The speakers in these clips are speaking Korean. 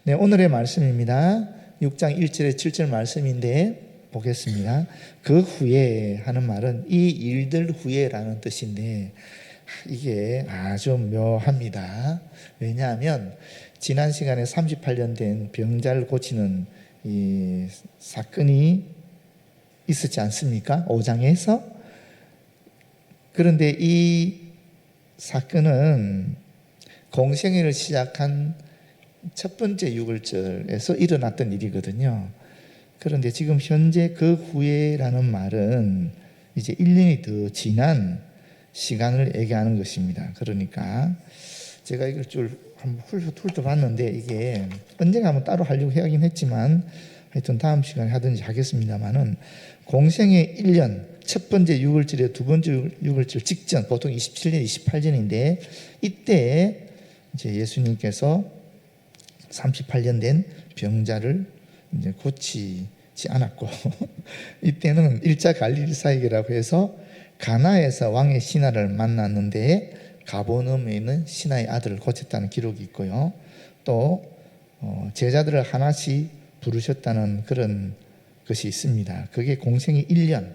네, 오늘의 말씀입니다. 6장 1절에 7절 말씀인데 보겠습니다. 그 후에 하는 말은 이 일들 후에라는 뜻인데 이게 아주 묘합니다. 왜냐하면 지난 시간에 38년 된 병자를 고치는 이 사건이 있었지 않습니까? 5장에서. 그런데 이 사건은 공생애를 시작한 첫 번째 6월절에서 일어났던 일이거든요. 그런데 지금 현재 그 후에라는 말은 이제 1년이 더 지난 시간을 얘기하는 것입니다. 그러니까 제가 이걸 좀 한번 훑어봤는데 이게 언젠가 한번 따로 하려고 하긴 했지만 하여튼 다음 시간에 하든지 하겠습니다만은 공생애 1년 첫 번째 6월절에 두 번째 6월절 직전 보통 27년, 28년인데 이때 이제 예수님께서 38년 된 병자를 이제 고치지 않았고 이때는 일자 갈릴리 사역이라고 해서 가나에서 왕의 신하를 만났는데 가버나움에 있는 신하의 아들을 고쳤다는 기록이 있고요. 또 제자들을 하나씩 부르셨다는 그런 것이 있습니다. 그게 공생애 1년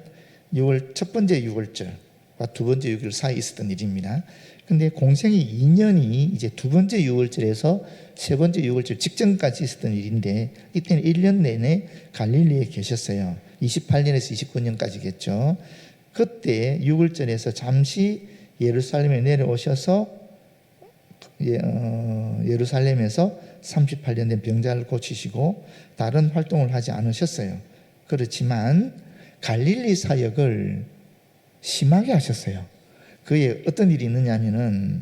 첫 번째 6월절과 두 번째 6월 사이에 있었던 일입니다. 근데 공생애 2년이 이제 두 번째 6월절에서 세 번째 6월절 직전까지 있었던 일인데 이때는 1년 내내 갈릴리에 계셨어요. 28년에서 29년까지겠죠. 그때 6월절에서 잠시 예루살렘에 내려오셔서 예루살렘에서 38년 된 병자를 고치시고 다른 활동을 하지 않으셨어요. 그렇지만 갈릴리 사역을 심하게 하셨어요. 그에 어떤 일이 있느냐 하면은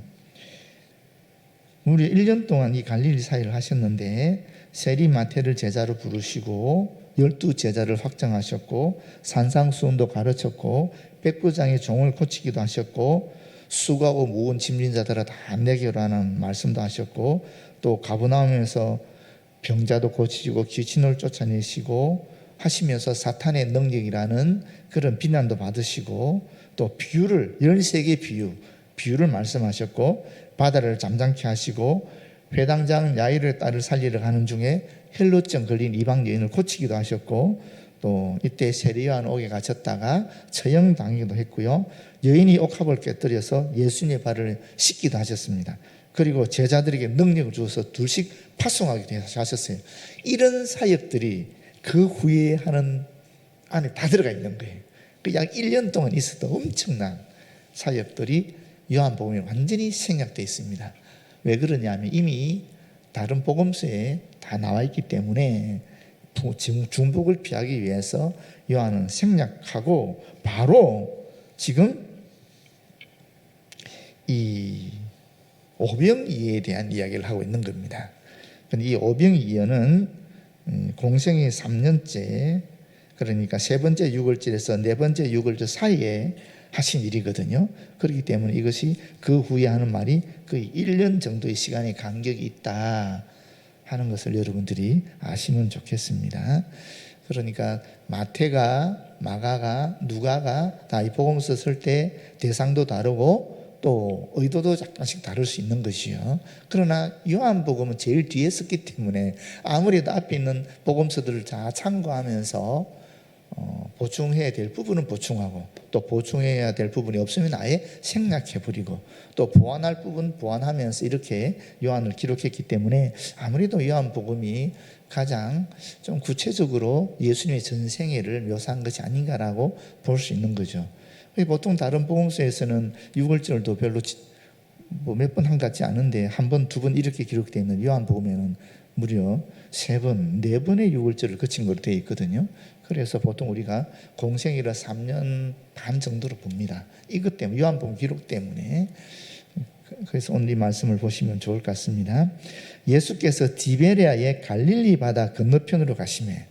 무려 1년 동안 이 갈릴리 사역을 하셨는데 세리 마태를 제자로 부르시고 12제자를 확정하셨고 산상수훈도 가르쳤고 백부장의 종을 고치기도 하셨고 수고하고 무거운 짐진 자들아 다 내게로 하는 말씀도 하셨고 또 가버나움에서 병자도 고치시고 귀신을 쫓아내시고 하시면서 사탄의 능력이라는 그런 비난도 받으시고 또 비유를 13개 비유를 말씀하셨고 바다를 잠잠케 하시고 회당장 야이르의 딸을 살리러 가는 중에 헬로증 걸린 이방 여인을 고치기도 하셨고 또 이때 세리요한 옥에 갇혔다가 처형당하기도 했고요. 여인이 옥합을 깨뜨려서 예수님의 발을 씻기도 하셨습니다. 그리고 제자들에게 능력을 주어서 둘씩 파송하기도 하셨어요. 이런 사역들이 그 후에 하는 안에 다 들어가 있는 거예요. 그 약 1년 동안 있었던 엄청난 사역들이 요한복음에 완전히 생략되어 있습니다. 왜 그러냐면 이미 다른 복음서에 다 나와 있기 때문에 중복을 피하기 위해서 요한은 생략하고 바로 지금 이 오병이어에 대한 이야기를 하고 있는 겁니다. 이 오병이어는 공생애 3년째 그러니까 세 번째 6월절에서 네 번째 6월절 사이에 하신 일이거든요. 그렇기 때문에 이것이 그 후에 하는 말이 거의 1년 정도의 시간의 간격이 있다 하는 것을 여러분들이 아시면 좋겠습니다. 그러니까 마태가, 마가가, 누가가 다 이 복음서 쓸 때 대상도 다르고 또 의도도 약간씩 다를 수 있는 것이요. 그러나 요한복음은 제일 뒤에 썼기 때문에 아무래도 앞에 있는 복음서들을 다 참고하면서 보충해야 될 부분은 보충하고 또 보충해야 될 부분이 없으면 아예 생략해버리고 또 보완할 부분 보완하면서 이렇게 요한을 기록했기 때문에 아무래도 요한복음이 가장 좀 구체적으로 예수님의 전생애를 묘사한 것이 아닌가라고 볼 수 있는 거죠. 보통 다른 복음서에서는 6월절도 별로 몇 번 한 것 같지 않은데 한 번, 두 번 이렇게 기록되어 있는 요한복음에는 무려 3번, 4번의 6월절을 거친 걸로 되어 있거든요. 그래서 보통 우리가 공생애를 3년 반 정도로 봅니다. 이것 때문에 요한복음 기록 때문에. 그래서 오늘 이 말씀을 보시면 좋을 것 같습니다. 예수께서 디베레아의 갈릴리 바다 건너편으로 가시매.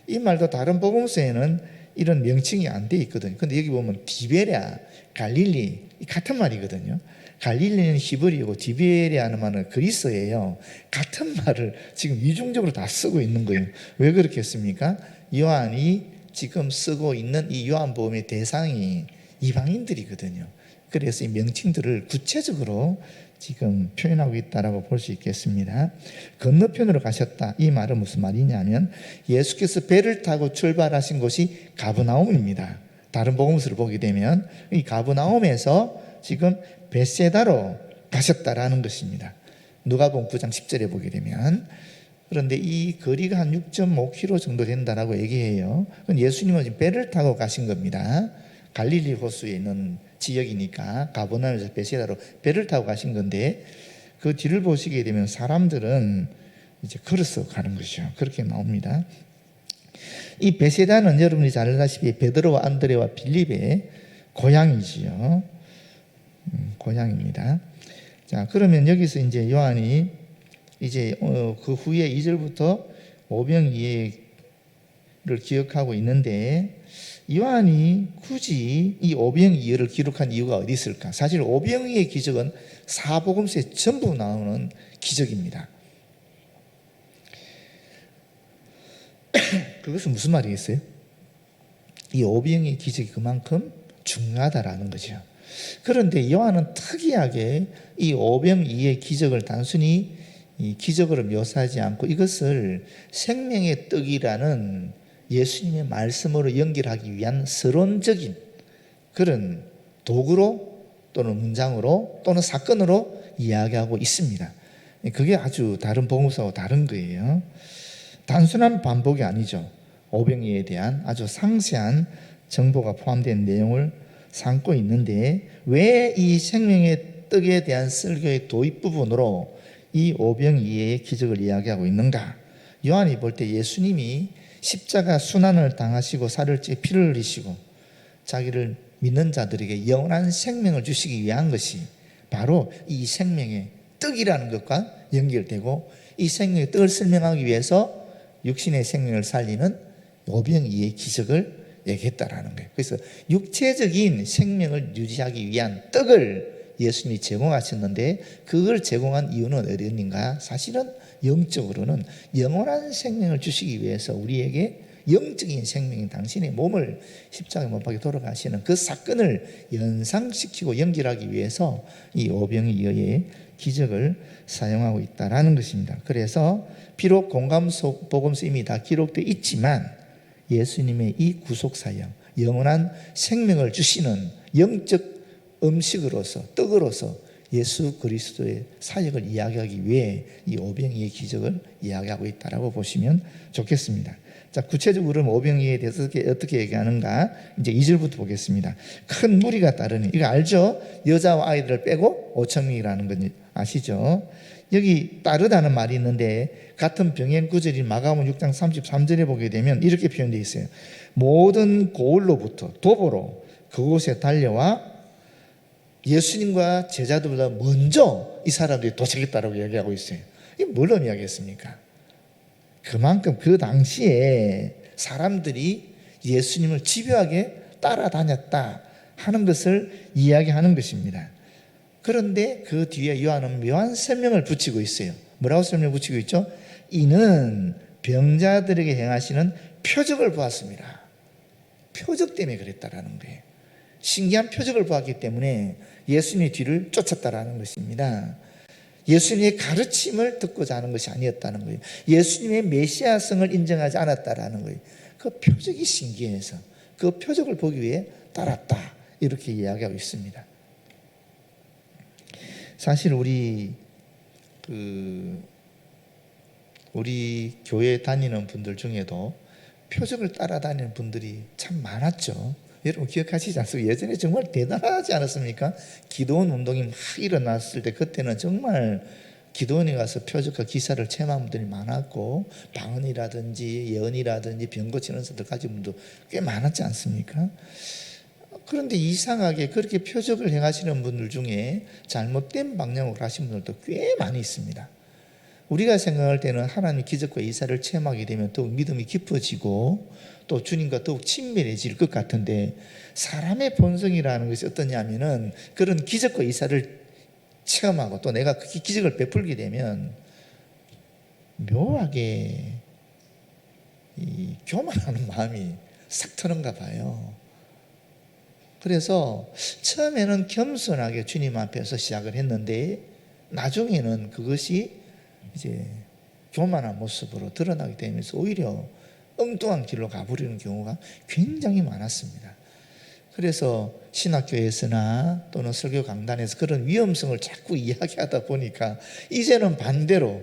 이 말도 다른 복음서에는 이런 명칭이 안 돼 있거든요. 근데 여기 보면 디베레아, 갈릴리 같은 말이거든요. 갈릴리는 히브리어고 디베레아는 말은 그리스어예요. 같은 말을 지금 이중적으로 다 쓰고 있는 거예요. 왜 그렇게 했습니까? 요한이 지금 쓰고 있는 이 요한복음의 대상이 이방인들이거든요. 그래서 이 명칭들을 구체적으로 지금 표현하고 있다라고 볼 수 있겠습니다. 건너편으로 가셨다. 이 말은 무슨 말이냐면 예수께서 배를 타고 출발하신 곳이 가브나움입니다. 다른 복음서를 보게 되면 이 가브나움에서 지금 벳세다로 가셨다라는 것입니다. 누가복음 9장 10절에 보게 되면. 그런데 이 거리가 한 6.5km 정도 된다라고 얘기해요. 예수님은 지금 배를 타고 가신 겁니다. 갈릴리 호수에 있는 지역이니까 가버나움에서 벳세다로 배를 타고 가신 건데, 그 뒤를 보시게 되면 사람들은 이제 걸어서 가는 것이죠. 그렇게 나옵니다. 이 벳세다는 여러분이 잘 알다시피 베드로와 안드레와 빌립의 고향이지요. 고향입니다. 자, 그러면 여기서 이제 요한이 이제 그 후에 2절부터 오병이어를 기억하고 있는데, 요한이 굳이 이 오병이어를 기록한 이유가 어디 있을까? 사실 오병이어의 기적은 사복음서에 전부 나오는 기적입니다. 그것은 무슨 말이겠어요? 이 오병이어의 기적이 그만큼 중요하다라는 거죠. 그런데 요한은 특이하게 이 오병이어의 기적을 단순히 이 기적으로 묘사하지 않고 이것을 생명의 떡이라는 예수님의 말씀으로 연결하기 위한 서론적인 그런 도구로 또는 문장으로 또는 사건으로 이야기하고 있습니다. 그게 아주 다른 복음서와 다른 거예요. 단순한 반복이 아니죠. 오병이어에 대한 아주 상세한 정보가 포함된 내용을 삼고 있는데, 왜 이 생명의 떡에 대한 설교의 도입 부분으로 이 오병이어의 기적을 이야기하고 있는가? 요한이 볼 때 예수님이 십자가 순환을 당하시고 살을 찌 피를 흘리시고 자기를 믿는 자들에게 영원한 생명을 주시기 위한 것이 바로 이 생명의 떡이라는 것과 연결되고, 이 생명의 떡을 설명하기 위해서 육신의 생명을 살리는 오병이어의 기적을 얘기했다라는 거예요. 그래서 육체적인 생명을 유지하기 위한 떡을 예수님이 제공하셨는데, 그걸 제공한 이유는 어디인가? 사실은 영적으로는 영원한 생명을 주시기 위해서 우리에게 영적인 생명인 당신의 몸을 십자가에 못 박혀 돌아가시는 그 사건을 연상시키고 연결하기 위해서 이 오병이어의 기적을 사용하고 있다라는 것입니다. 그래서 비록 복음서 이미 다 기록되어 있지만 예수님의 이 구속사역, 영원한 생명을 주시는 영적 음식으로서, 떡으로서 예수 그리스도의 사역을 이야기하기 위해 이 오병이어의 기적을 이야기하고 있다라고 보시면 좋겠습니다. 자, 구체적으로 오병이어에 대해서 어떻게 얘기하는가? 이제 2절부터 보겠습니다. 큰 무리가 따르니, 이거 알죠? 여자와 아이들을 빼고 5,000명이라는 건 아시죠? 여기 따르다는 말이 있는데, 같은 병행 구절인 마가복음 6장 33절에 보게 되면 이렇게 표현되어 있어요. 모든 고을로부터 도보로 그곳에 달려와 예수님과 제자들보다 먼저 이 사람들이 도착했다라고 얘기하고 있어요. 이게 뭘 의미하겠습니까? 그만큼 그 당시에 사람들이 예수님을 집요하게 따라다녔다 하는 것을 이야기하는 것입니다. 그런데 그 뒤에 요한은 묘한 설명을 붙이고 있어요. 뭐라고 설명을 붙이고 있죠? 이는 병자들에게 행하시는 표적을 보았습니다. 표적 때문에 그랬다라는 거예요. 신기한 표적을 보았기 때문에 예수님의 뒤를 쫓았다라는 것입니다. 예수님의 가르침을 듣고자 하는 것이 아니었다는 거예요. 예수님의 메시아성을 인정하지 않았다라는 거예요. 그 표적이 신기해서 그 표적을 보기 위해 따랐다, 이렇게 이야기하고 있습니다. 사실 우리 교회 다니는 분들 중에도 표적을 따라다니는 분들이 참 많았죠. 여러분 기억하시지 않습니까? 예전에 정말 대단하지 않았습니까? 기도원 운동이 막 일어났을 때 그때는 정말 기도원에 가서 표적과 기사를 체험한 분들이 많았고, 방언이라든지 예언이라든지 병 고치는 사들 가진 분도 꽤 많았지 않습니까? 그런데 이상하게 그렇게 표적을 행하시는 분들 중에 잘못된 방향으로 하신 분들도 꽤 많이 있습니다. 우리가 생각할 때는 하나님의 기적과 이사를 체험하게 되면 더욱 믿음이 깊어지고 또 주님과 더욱 친밀해질 것 같은데, 사람의 본성이라는 것이 어떠냐면은 그런 기적과 이사를 체험하고 또 내가 그 기적을 베풀게 되면 묘하게 이 교만하는 마음이 싹 트는가 봐요. 그래서 처음에는 겸손하게 주님 앞에서 시작을 했는데 나중에는 그것이 이제 교만한 모습으로 드러나게 되면서 오히려 엉뚱한 길로 가버리는 경우가 굉장히 많았습니다. 그래서 신학교에서나 또는 설교 강단에서 그런 위험성을 자꾸 이야기하다 보니까 이제는 반대로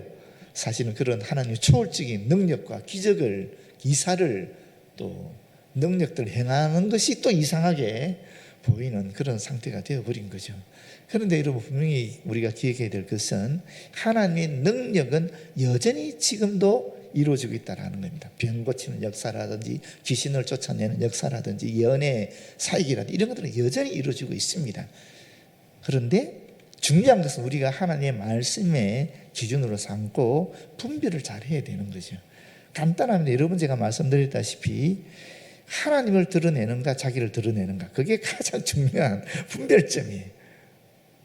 사실은 그런 하나님의 초월적인 능력과 기적을, 기사를 또 능력들 행하는 것이 또 이상하게 보이는 그런 상태가 되어버린 거죠. 그런데 여러분, 분명히 우리가 기억해야 될 것은 하나님의 능력은 여전히 지금도 이루어지고 있다는 겁니다. 병 고치는 역사라든지 귀신을 쫓아내는 역사라든지 연애, 사역이라든지 이런 것들은 여전히 이루어지고 있습니다. 그런데 중요한 것은 우리가 하나님의 말씀의 기준으로 삼고 분별을 잘 해야 되는 거죠. 간단합니다. 여러분, 제가 말씀드렸다시피 하나님을 드러내는가 자기를 드러내는가, 그게 가장 중요한 분별점이에요.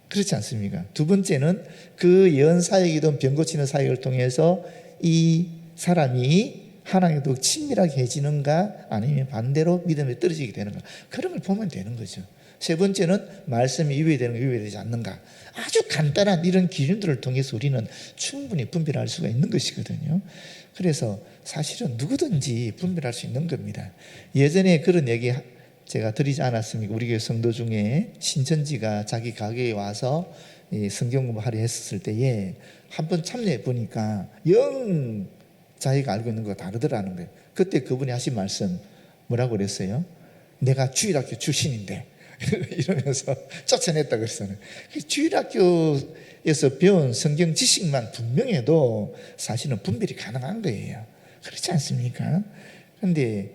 그렇지 않습니까? 두 번째는 그 예언 사역이든 병 고치는 사역을 통해서 이 사람이 하나님과 더욱 친밀하게 해지는가 아니면 반대로 믿음에 떨어지게 되는가, 그런 걸 보면 되는 거죠. 세 번째는 말씀이 위배되는가 위배되지 않는가, 아주 간단한 이런 기준들을 통해서 우리는 충분히 분별할 수가 있는 것이거든요. 그래서 사실은 누구든지 분별할 수 있는 겁니다. 예전에 그런 얘기 제가 드리지 않았습니까? 우리 교회 성도 중에 신천지가 자기 가게에 와서 성경 공부하려 했었을 때에 한번 참여해 보니까 영 자기가 알고 있는 것과 다르더라는 거예요. 그때 그분이 하신 말씀 뭐라고 그랬어요? 내가 주일학교 출신인데 이러면서 쫓아냈다 그랬어요. 주일학교에서 배운 성경 지식만 분명해도 사실은 분별이 가능한 거예요. 그렇지 않습니까? 그런데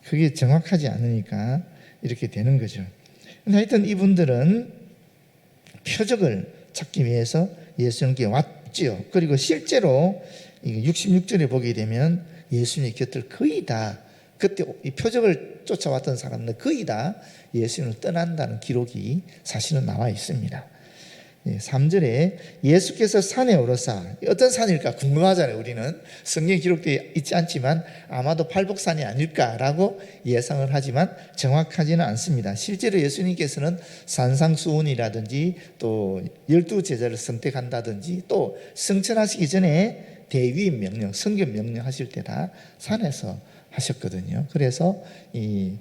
그게 정확하지 않으니까 이렇게 되는 거죠. 근데 하여튼 이분들은 표적을 찾기 위해서 예수님께 왔죠. 그리고 실제로 66절에 보게 되면 예수님의 곁을 거의 다, 그때 이 표적을 쫓아왔던 사람들 거의 다 예수님을 떠난다는 기록이 사실은 나와 있습니다. 3절에 예수께서 산에 오르사, 어떤 산일까 궁금하잖아요. 우리는 성경에 기록되어 있지 않지만 아마도 팔복산이 아닐까라고 예상을 하지만 정확하지는 않습니다. 실제로 예수님께서는 산상수훈이라든지 또 12제자를 선택한다든지 또 승천하시기 전에 대위임 명령, 성경 명령 하실 때 다 산에서 하셨거든요. 그래서 이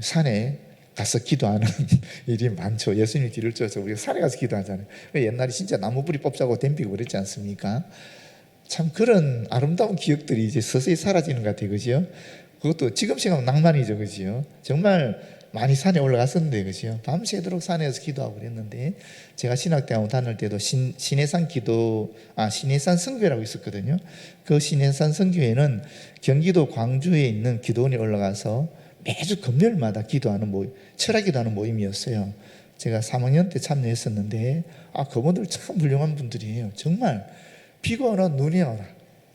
산에 가서 기도하는 일이 많죠. 예수님 뒤를 쫓아서 우리가 산에 가서 기도하잖아요. 옛날에 진짜 나무 뿌리 뽑자고 댐피고 그랬지 않습니까? 참 그런 아름다운 기억들이 이제 서서히 사라지는 것 같아요. 그죠? 그것도 지금 생각하면 낭만이죠. 그죠? 정말 많이 산에 올라갔었는데, 그죠? 밤새도록 산에서 기도하고 그랬는데, 제가 신학대학원 다닐 때도 신해산 성교회라고 있었거든요. 그 신해산 성교회는 경기도 광주에 있는 기도원에 올라가서 매주 금요일마다 기도하는 철학 기도하는 모임이었어요. 제가 3학년 때 참여했었는데, 그분들 참 훌륭한 분들이에요. 정말 비가 오나 눈이 오나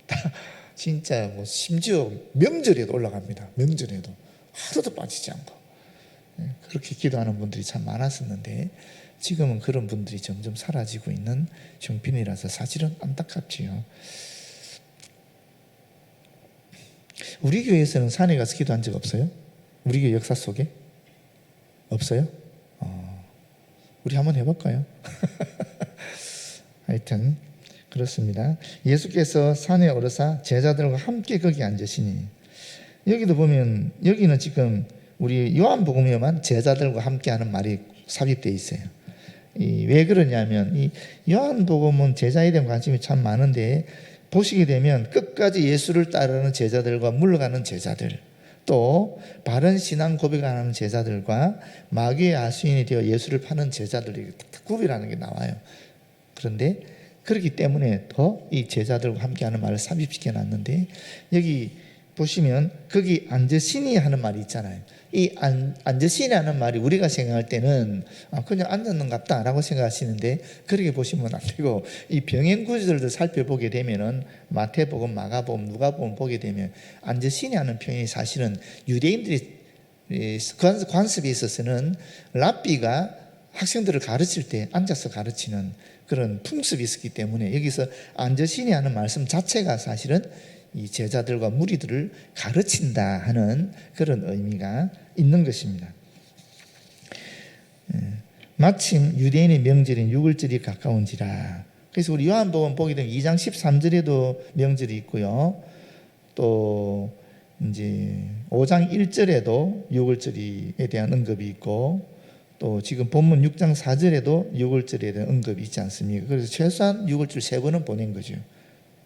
다 진짜 심지어 명절에도 올라갑니다. 명절에도 하루도 빠지지 않고 그렇게 기도하는 분들이 참 많았었는데, 지금은 그런 분들이 점점 사라지고 있는 형편이라서 사실은 안타깝지요. 우리 교회에서는 산에 가서 기도한 적 없어요? 우리 교회 역사 속에? 없어요? 우리 한번 해볼까요? 하여튼 그렇습니다. 예수께서 산에 오르사 제자들과 함께 거기 앉으시니, 여기도 보면 여기는 지금 우리 요한복음에만 제자들과 함께 하는 말이 삽입되어 있어요. 왜 그러냐면 이 요한복음은 제자에 대한 관심이 참 많은데, 보시게 되면 끝까지 예수를 따르는 제자들과 물러가는 제자들, 또 바른 신앙 고백을 하는 제자들과 마귀의 아수인이 되어 예수를 파는 제자들이 구별하는 게 나와요. 그런데 그렇기 때문에 더 이 제자들과 함께하는 말을 삽입시켜 놨는데, 여기 보시면 거기 앉으시니 하는 말이 있잖아요. 이 앉으시니 하는 말이 우리가 생각할 때는 그냥 앉았는갑다 라고 생각하시는데, 그렇게 보시면 안 되고, 이 병행 구절들을 살펴보게 되면은 마태복음, 마가복음, 누가복음 보게 되면 앉으시니 하는 표현이 사실은 유대인들이 관습에 있어서는 랍비가 학생들을 가르칠 때 앉아서 가르치는 그런 풍습이 있었기 때문에, 여기서 앉으시니 하는 말씀 자체가 사실은 이 제자들과 무리들을 가르친다 하는 그런 의미가 있는 것입니다. 마침 유대인의 명절인 유월절이 가까운지라. 그래서 우리 요한복음 보게 되면 2장 13절에도 명절이 있고요. 또 이제 5장 1절에도 유월절에 대한 언급이 있고, 또 지금 본문 6장 4절에도 유월절에 대한 언급이 있지 않습니까? 그래서 최소한 유월절 3번은 보낸 거죠.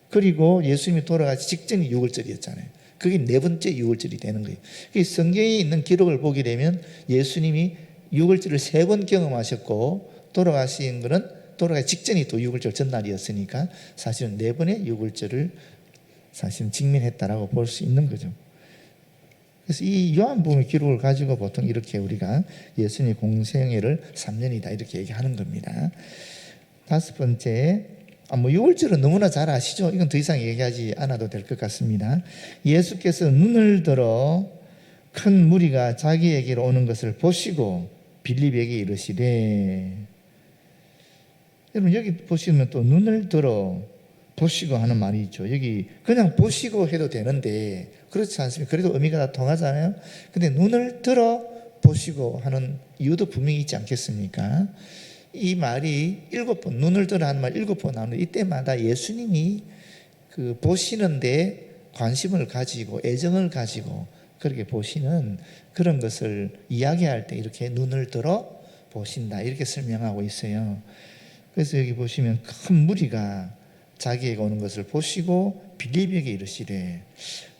그리고 예수님이 돌아가시 직전이 유월절이었잖아요. 그게 4번째 유월절이 되는 거예요. 성경에 있는 기록을 보게 되면 예수님이 유월절을 3번 경험하셨고, 돌아가신 것은 돌아가기 직전이 또 유월절 전날이었으니까 사실은 4번의 유월절을 사실은 직면했다라고 볼 수 있는 거죠. 그래서 이 요한복음의 기록을 가지고 보통 이렇게 우리가 예수님의 공생애를 3년이다 이렇게 얘기하는 겁니다. 5번째, 유월절은 너무나 잘 아시죠? 이건 더 이상 얘기하지 않아도 될 것 같습니다. 예수께서 눈을 들어 큰 무리가 자기에게로 오는 것을 보시고 빌립에게 이르시되, 여러분 여기 보시면 또 눈을 들어 보시고 하는 말이 있죠. 여기 그냥 보시고 해도 되는데 그렇지 않습니까? 그래도 의미가 다 통하잖아요. 근데 눈을 들어 보시고 하는 이유도 분명히 있지 않겠습니까? 이 말이 7번, 눈을 들어 하는 말 7번 나오는데 이때마다 예수님이 그 보시는데 관심을 가지고 애정을 가지고 그렇게 보시는 그런 것을 이야기할 때 이렇게 눈을 들어 보신다 이렇게 설명하고 있어요. 그래서 여기 보시면 큰 무리가 자기에게 오는 것을 보시고 빌립에게 이르시되,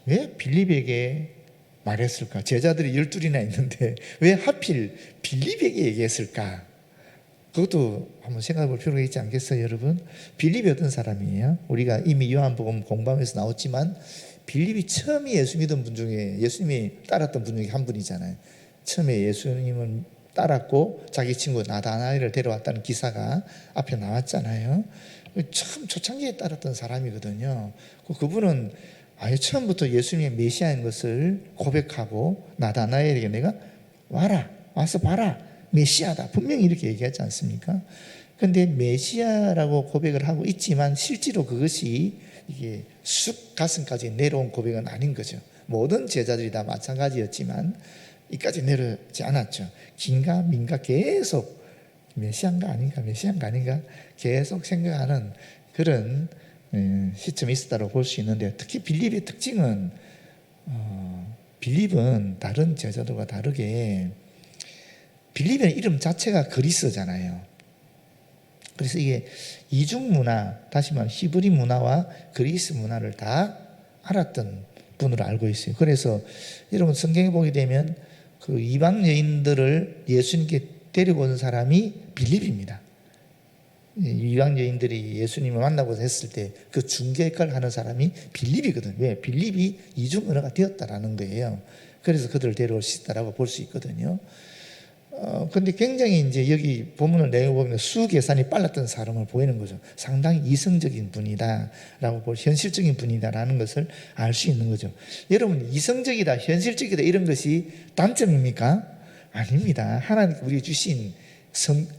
왜 빌립에게 말했을까? 제자들이 12이나 있는데 왜 하필 빌립에게 얘기했을까? 그것도 한번 생각해 볼 필요가 있지 않겠어요, 여러분? 빌립이 어떤 사람이에요? 우리가 이미 요한복음 공부하면서 나왔지만 빌립이 처음에 예수 믿은 분 중에, 예수님이 따랐던 분 중에 한 분이잖아요. 처음에 예수님을 따랐고 자기 친구 나다나엘을 데려왔다는 기사가 앞에 나왔잖아요. 처음 초창기에 따랐던 사람이거든요. 그분은 아예 처음부터 예수님의 메시아인 것을 고백하고 나다나엘에게 내가 와라, 와서 봐라, 메시아다 분명히 이렇게 얘기하지 않습니까? 그런데 메시아라고 고백을 하고 있지만 실제로 그것이 이게 쑥 가슴까지 내려온 고백은 아닌 거죠. 모든 제자들이 다 마찬가지였지만 이까지 내려오지 않았죠. 긴가 민가 계속 메시아인가 아닌가, 메시아인가 아닌가 계속 생각하는 그런 시점이 있었다고 볼 수 있는데, 특히 빌립의 특징은 빌립은 다른 제자들과 다르게 빌립의 이름 자체가 그리스잖아요. 그래서 이게 이중 문화, 다시 말하면 히브리 문화와 그리스 문화를 다 알았던 분으로 알고 있어요. 그래서 여러분 성경에 보게 되면 그 이방 여인들을 예수님께 데리고 온 사람이 빌립입니다. 이방 여인들이 예수님을 만나고 했을 때 그 중개 역할을 하는 사람이 빌립이거든요. 왜? 빌립이 이중 언어가 되었다라는 거예요. 그래서 그들을 데려올 수 있다라고 볼 수 있거든요. 근데 굉장히 이제 여기 본문을 내용을 보면 수계산이 빨랐던 사람을 보이는 거죠. 상당히 이성적인 분이다라고 현실적인 분이다라는 것을 알 수 있는 거죠. 여러분, 이성적이다, 현실적이다 이런 것이 단점입니까? 아닙니다. 하나님 우리 주신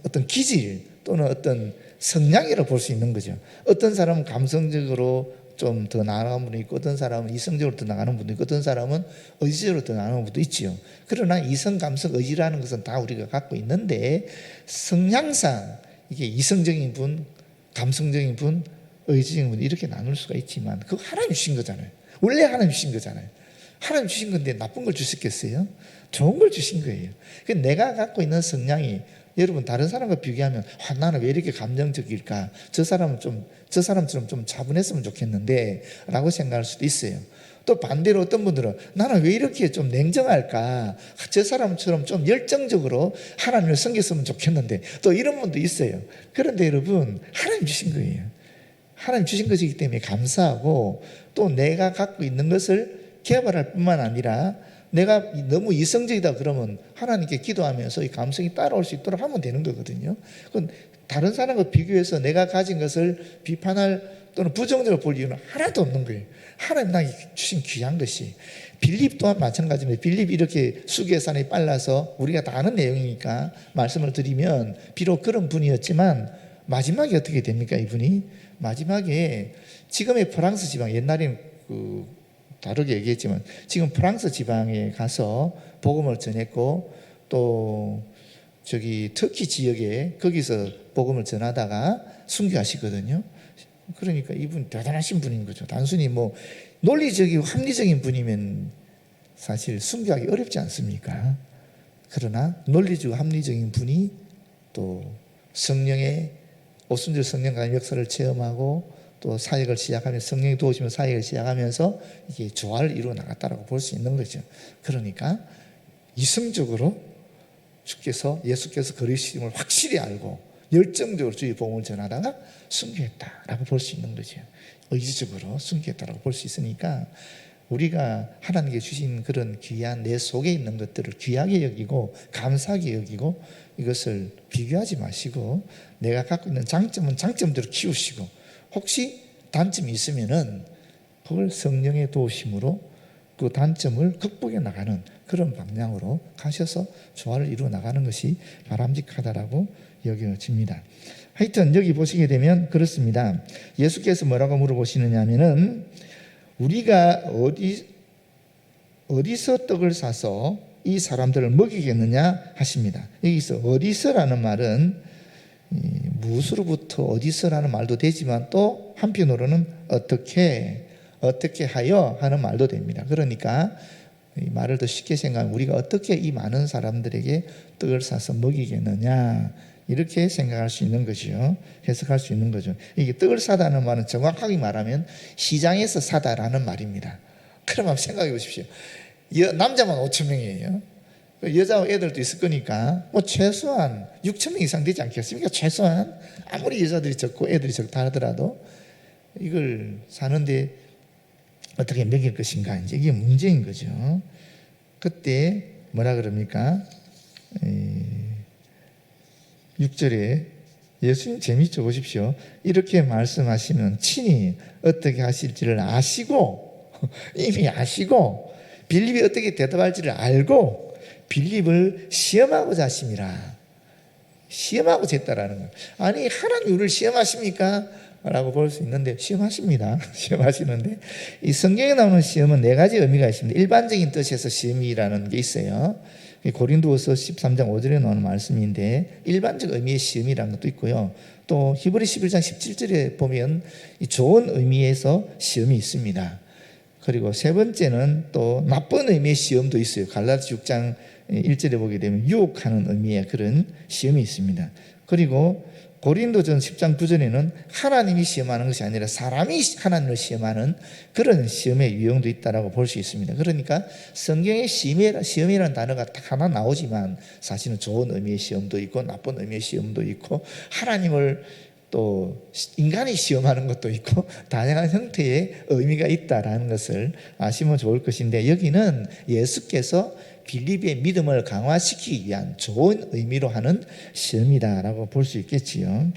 어떤 기질 또는 어떤 성향이라고 볼 수 있는 거죠. 어떤 사람은 감성적으로 좀 더 나아가는 분이 있고, 어떤 사람은 이성적으로 더 나가는 분도 있고, 어떤 사람은 의지적으로 더 나가는 분도 있지요. 그러나 이성, 감성, 의지라는 것은 다 우리가 갖고 있는데 성향상 이게 이성적인 분, 감성적인 분, 의지적인 분 이렇게 나눌 수가 있지만 그거 하나님 주신 거잖아요. 원래 하나님 주신 거잖아요. 하나님 주신 건데 나쁜 걸 주셨겠어요? 좋은 걸 주신 거예요. 내가 갖고 있는 성향이 여러분 다른 사람과 비교하면 나는 왜 이렇게 감정적일까? 저 사람처럼 좀 차분했으면 좋겠는데 라고 생각할 수도 있어요. 또 반대로 어떤 분들은 나는 왜 이렇게 좀 냉정할까? 저 사람처럼 좀 열정적으로 하나님을 섬겼으면 좋겠는데, 또 이런 분도 있어요. 그런데 여러분, 하나님 주신 거예요. 하나님 주신 것이기 때문에 감사하고, 또 내가 갖고 있는 것을 개발할 뿐만 아니라 내가 너무 이성적이다 그러면 하나님께 기도하면서 이 감성이 따라올 수 있도록 하면 되는 거거든요. 그건 다른 사람과 비교해서 내가 가진 것을 비판할 또는 부정적으로 볼 이유는 하나도 없는 거예요. 하나님 나에게 주신 귀한 것이. 빌립 또한 마찬가지입니다. 빌립이 이렇게 수계산이 빨라서 우리가 다 아는 내용이니까 말씀을 드리면, 비록 그런 분이었지만 마지막에 어떻게 됩니까? 이분이 마지막에 지금의 프랑스 지방, 옛날에는 다르게 얘기했지만 지금 프랑스 지방에 가서 복음을 전했고, 또 저기 터키 지역에 거기서 복음을 전하다가 순교하시거든요. 그러니까 이분 대단하신 분인 거죠. 단순히 뭐 논리적이고 합리적인 분이면 사실 순교하기 어렵지 않습니까? 그러나 논리적이고 합리적인 분이 또 성령의 오순절 성령 강림 역사를 체험하고 또 사역을 시작하면서 성령이 도우시며 사역을 시작하면서 이게 조화를 이루어 나갔다라고 볼 수 있는 거죠. 그러니까 이성적으로 예수께서 그리스도임을 확실히 알고 열정적으로 주의 복음을 전하다가 순교했다라고 볼 수 있는 거죠. 의지적으로 순교했다라고 볼 수 있으니까 우리가 하나님께 주신 그런 귀한 내 속에 있는 것들을 귀하게 여기고 감사하게 여기고 이것을 비교하지 마시고 내가 갖고 있는 장점은 장점대로 키우시고 혹시 단점이 있으면은 그걸 성령의 도우심으로 그 단점을 극복해 나가는 그런 방향으로 가셔서 조화를 이루어 나가는 것이 바람직하다라고 여겨집니다. 하여튼 여기 보시게 되면 그렇습니다. 예수께서 뭐라고 물어보시느냐 하면은 우리가 어디서 떡을 사서 이 사람들을 먹이겠느냐 하십니다. 여기서 어디서라는 말은 무엇으로부터 어디서라는 말도 되지만 또 한편으로는 어떻게 하여 하는 말도 됩니다. 그러니까 이 말을 더 쉽게 생각하면 우리가 어떻게 이 많은 사람들에게 떡을 사서 먹이겠느냐 이렇게 생각할 수 있는 거죠. 해석할 수 있는 거죠. 이게 떡을 사다는 말은 정확하게 말하면 시장에서 사다라는 말입니다. 그럼 한번 생각해 보십시오. 남자만 5천 명이에요. 여자 애들도 있을 거니까 뭐 최소한 6천 명 이상 되지 않겠습니까? 최소한 아무리 여자들이 적고 애들이 적다 하더라도 이걸 사는데 어떻게 먹일 것인가 이제 이게 문제인 거죠. 그때 뭐라 그럽니까? 6절에 예수님 재미있죠. 보십시오. 이렇게 말씀하시면 친히 어떻게 하실지를 아시고 이미 아시고 빌립이 어떻게 대답할지를 알고 빌립을 시험하고자 하심이라. 시험하고자 했다라는 거예요. 아니 하나님 우리를 시험하십니까? 라고 볼 수 있는데 시험하십니다. 시험하시는데 이 성경에 나오는 시험은 네 가지 의미가 있습니다. 일반적인 뜻에서 시험이라는 게 있어요. 고린도후서 13장 5절에 나오는 말씀인데 일반적 의미의 시험이라는 것도 있고요. 또 히브리 11장 17절에 보면 이 좋은 의미에서 시험이 있습니다. 그리고 세 번째는 또 나쁜 의미의 시험도 있어요. 갈라디아 6장 1절에 보게 되면 유혹하는 의미의 그런 시험이 있습니다. 그리고 고린도전 10장 9절에는 하나님이 시험하는 것이 아니라 사람이 하나님을 시험하는 그런 시험의 유형도 있다라고 볼 수 있습니다. 그러니까 성경에 시험이라는 단어가 딱 하나 나오지만 사실은 좋은 의미의 시험도 있고 나쁜 의미의 시험도 있고 하나님을 또 인간이 시험하는 것도 있고 다양한 형태의 의미가 있다라는 것을 아시면 좋을 것인데 여기는 예수께서 빌립의 믿음을 강화시키기 위한 좋은 의미로 하는 시험이다라고 볼 수 있겠지요.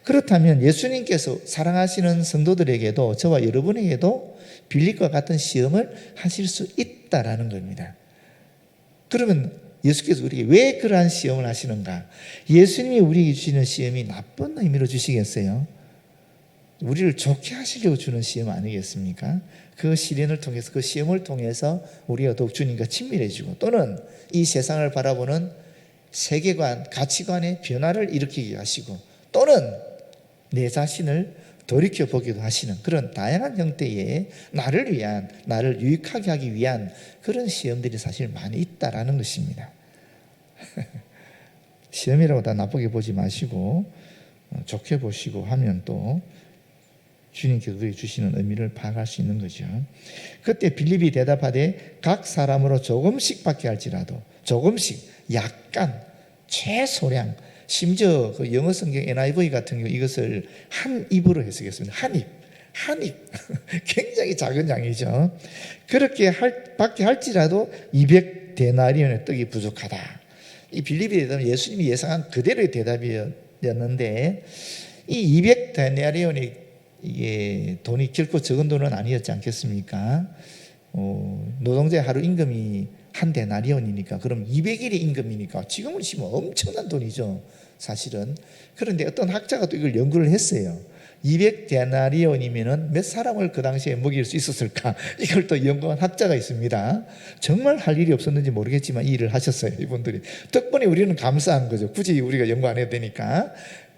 그렇다면 예수님께서 사랑하시는 성도들에게도 저와 여러분에게도 빌립과 같은 시험을 하실 수 있다라는 겁니다. 그러면 예수께서 우리에게 왜 그러한 시험을 하시는가? 예수님이 우리에게 주시는 시험이 나쁜 의미로 주시겠어요? 우리를 좋게 하시려고 주는 시험 아니겠습니까? 그 시련을 통해서 그 시험을 통해서 우리가 더욱 주님과 친밀해지고 또는 이 세상을 바라보는 세계관, 가치관의 변화를 일으키게 하시고 또는 내 자신을 돌이켜보기도 하시는 그런 다양한 형태의 나를 위한, 나를 유익하게 하기 위한 그런 시험들이 사실 많이 있다라는 것입니다. 시험이라고 다 나쁘게 보지 마시고 좋게 보시고 하면 또 주님께서 우리에게 주시는 의미를 파악할 수 있는 거죠. 그때 빌립이 대답하되 각 사람으로 조금씩 받게 할지라도 조금씩 약간 최소량 심지어 그 영어 성경 NIV 같은 경우 이것을 한 입으로 해석했습니다. 한 입 굉장히 작은 양이죠. 그렇게 받게 할지라도 200데나리온의 떡이 부족하다. 이 빌립의 대답은 예수님이 예상한 그대로의 대답이었는데 이 200데나리온이 이게 돈이 결코 적은 돈은 아니었지 않겠습니까? 노동자의 하루 임금이 한 데나리온이니까 그럼 200일의 임금이니까 지금은 치면 엄청난 돈이죠 사실은. 그런데 어떤 학자가 또 이걸 연구를 했어요. 200데나리온이면은 몇 사람을 그 당시에 먹일 수 있었을까? 이걸 또 연구한 학자가 있습니다. 정말 할 일이 없었는지 모르겠지만 이 일을 하셨어요. 이분들이. 덕분에 우리는 감사한 거죠. 굳이 우리가 연구 안 해도 되니까.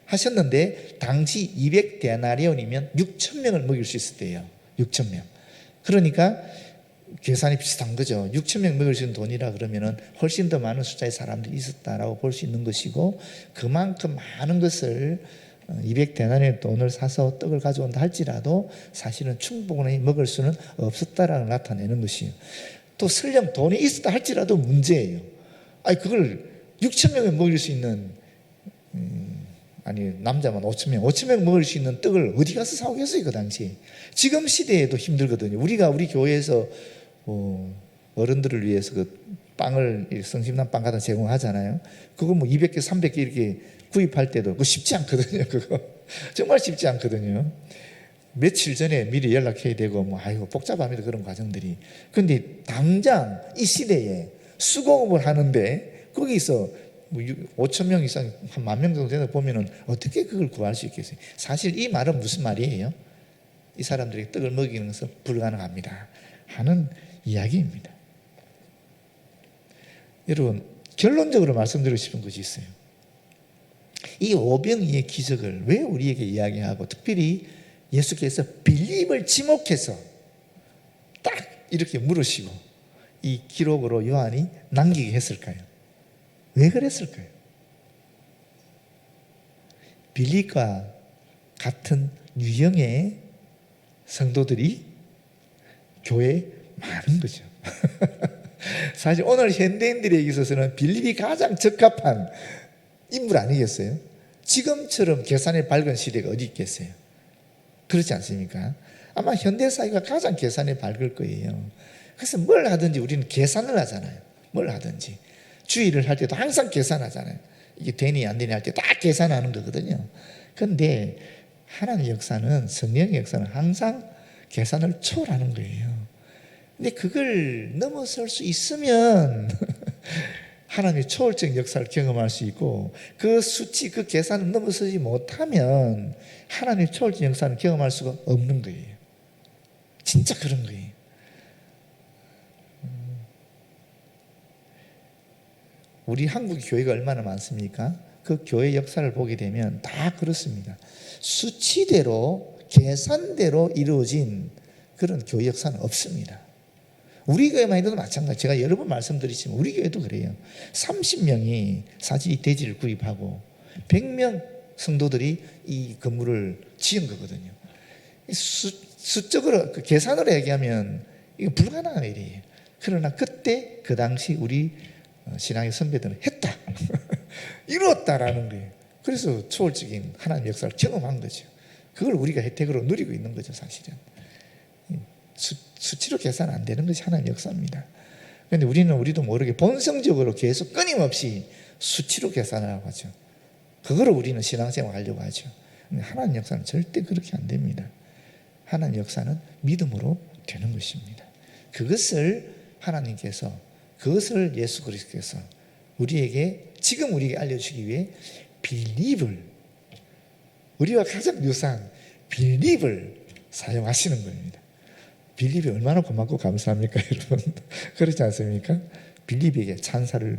하셨는데 당시 200데나리온이면 6천 명을 먹일 수 있었대요. 6천 명. 그러니까 계산이 비슷한 거죠. 6천 명 먹을 수 있는 돈이라 그러면은 훨씬 더 많은 숫자의 사람들이 있었다라고 볼 수 있는 것이고, 그만큼 많은 것을 200데나리온 돈을 사서 떡을 가져온다 할지라도 사실은 충분히 먹을 수는 없었다라는 걸 나타내는 것이에요. 또 설령 돈이 있었다 할지라도 문제예요. 아니 그걸 6천 명을 먹일 수 있는 아니 남자만 5천 명 먹을 수 있는 떡을 어디 가서 사오겠어요 그 당시에. 지금 시대에도 힘들거든요. 우리가 우리 교회에서 어른들을 위해서 그 빵을 성심당 빵 갖다 제공하잖아요. 그거 뭐 200개 300개 이렇게 구입할 때도 그거 쉽지 않거든요. 그거 정말 쉽지 않거든요. 며칠 전에 미리 연락해야 되고 뭐 아이고 복잡합니다. 그런 과정들이. 근데 당장 이 시대에 수공업을 하는데 거기서 뭐 5천 명 이상 한 10,000명 정도 되다 보면은 어떻게 그걸 구할 수 있겠어요? 사실 이 말은 무슨 말이에요? 이 사람들에게 떡을 먹이는 것은 불가능합니다 하는 이야기입니다. 여러분 결론적으로 말씀드리고 싶은 것이 있어요. 이 오병이의 기적을 왜 우리에게 이야기하고 특별히 예수께서 빌립을 지목해서 딱 이렇게 물으시고 이 기록으로 요한이 남기게 했을까요? 왜 그랬을까요? 빌립과 같은 유형의 성도들이 교회에 많은 거죠. 사실 오늘 현대인들에게 있어서는 빌립이 가장 적합한 인물 아니겠어요? 지금처럼 계산이 밝은 시대가 어디 있겠어요? 그렇지 않습니까? 아마 현대사회가 가장 계산이 밝을 거예요. 그래서 뭘 하든지 우리는 계산을 하잖아요. 뭘 하든지. 주의를 할 때도 항상 계산하잖아요. 이게 되니 안 되니 할 때 다 계산하는 거거든요. 그런데 하나님의 역사는, 성령의 역사는 항상 계산을 초월하는 거예요. 근데 그걸 넘어설 수 있으면 하나님의 초월적 역사를 경험할 수 있고, 그 수치, 그 계산을 넘어서지 못하면 하나님의 초월적 역사를 경험할 수가 없는 거예요. 진짜 그런 거예요. 우리 한국 교회가 얼마나 많습니까? 그 교회 역사를 보게 되면 다 그렇습니다. 수치대로, 계산대로 이루어진 그런 교회 역사는 없습니다. 우리 교회만 해도 마찬가지. 제가 여러 번 말씀드리지만 우리 교회도 그래요. 30명이 사실 이 대지를 구입하고 100명 성도들이 이 건물을 지은 거거든요. 수적으로, 그 계산으로 얘기하면 이거 불가능한 일이에요. 그러나 그때 그 당시 우리 신앙의 선배들은 했다. 이루었다라는 거예요. 그래서 초월적인 하나님의 역사를 경험한 거죠. 그걸 우리가 혜택으로 누리고 있는 거죠, 사실은. 수치로 계산 안 되는 것이 하나님의 역사입니다. 그런데 우리도 모르게 본성적으로 계속 끊임없이 수치로 계산하려고 하죠. 그거를 우리는 신앙생활 하려고 하죠. 근데 하나님의 역사는 절대 그렇게 안 됩니다. 하나님의 역사는 믿음으로 되는 것입니다. 그것을 하나님께서, 그것을 예수 그리스도께서 지금 우리에게 알려주기 위해 빌립을, 우리와 가장 유사한 빌립을 사용하시는 겁니다. 빌립이 얼마나 고맙고 감사합니까, 여러분? 그렇지 않습니까? 빌립에게 찬사를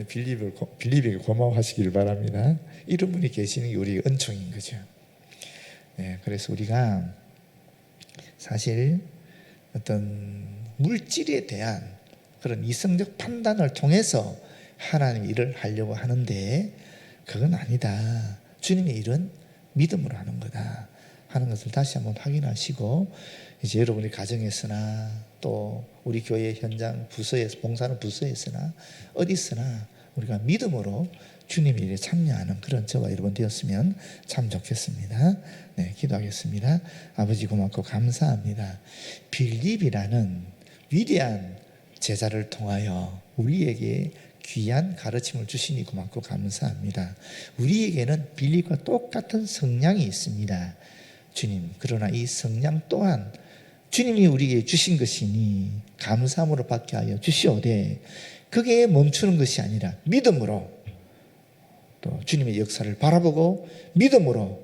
빌립에게 고마워하시길 바랍니다. 이런 분이 계시는 게 우리의 은총인 거죠. 네, 그래서 우리가 사실 어떤 물질에 대한 그런 이성적 판단을 통해서 하나님의 일을 하려고 하는데 그건 아니다. 주님의 일은 믿음으로 하는 거다 하는 것을 다시 한번 확인하시고, 이제 여러분의 가정에서나 또 우리 교회 현장 부서에서, 봉사하는 부서에서나 어디서나 우리가 믿음으로 주님의 일에 참여하는 그런 저와 여러분 되었으면 참 좋겠습니다. 네, 기도하겠습니다. 아버지 고맙고 감사합니다. 빌립이라는 위대한 제자를 통하여 우리에게 귀한 가르침을 주시니 고맙고 감사합니다. 우리에게는 빌립과 똑같은 성량이 있습니다, 주님. 그러나 이 성량 또한 주님이 우리에게 주신 것이니 감사함으로 받게 하여 주시오되, 그게 멈추는 것이 아니라 믿음으로 또 주님의 역사를 바라보고 믿음으로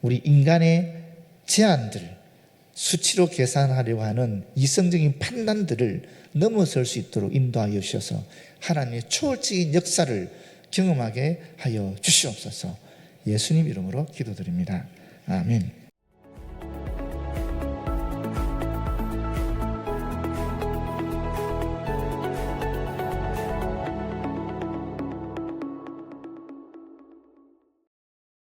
우리 인간의 제한들, 수치로 계산하려고 하는 이성적인 판단들을 넘어설 수 있도록 인도하여 주셔서 하나님의 초월적인 역사를 경험하게 하여 주시옵소서. 예수님 이름으로 기도드립니다. 아멘.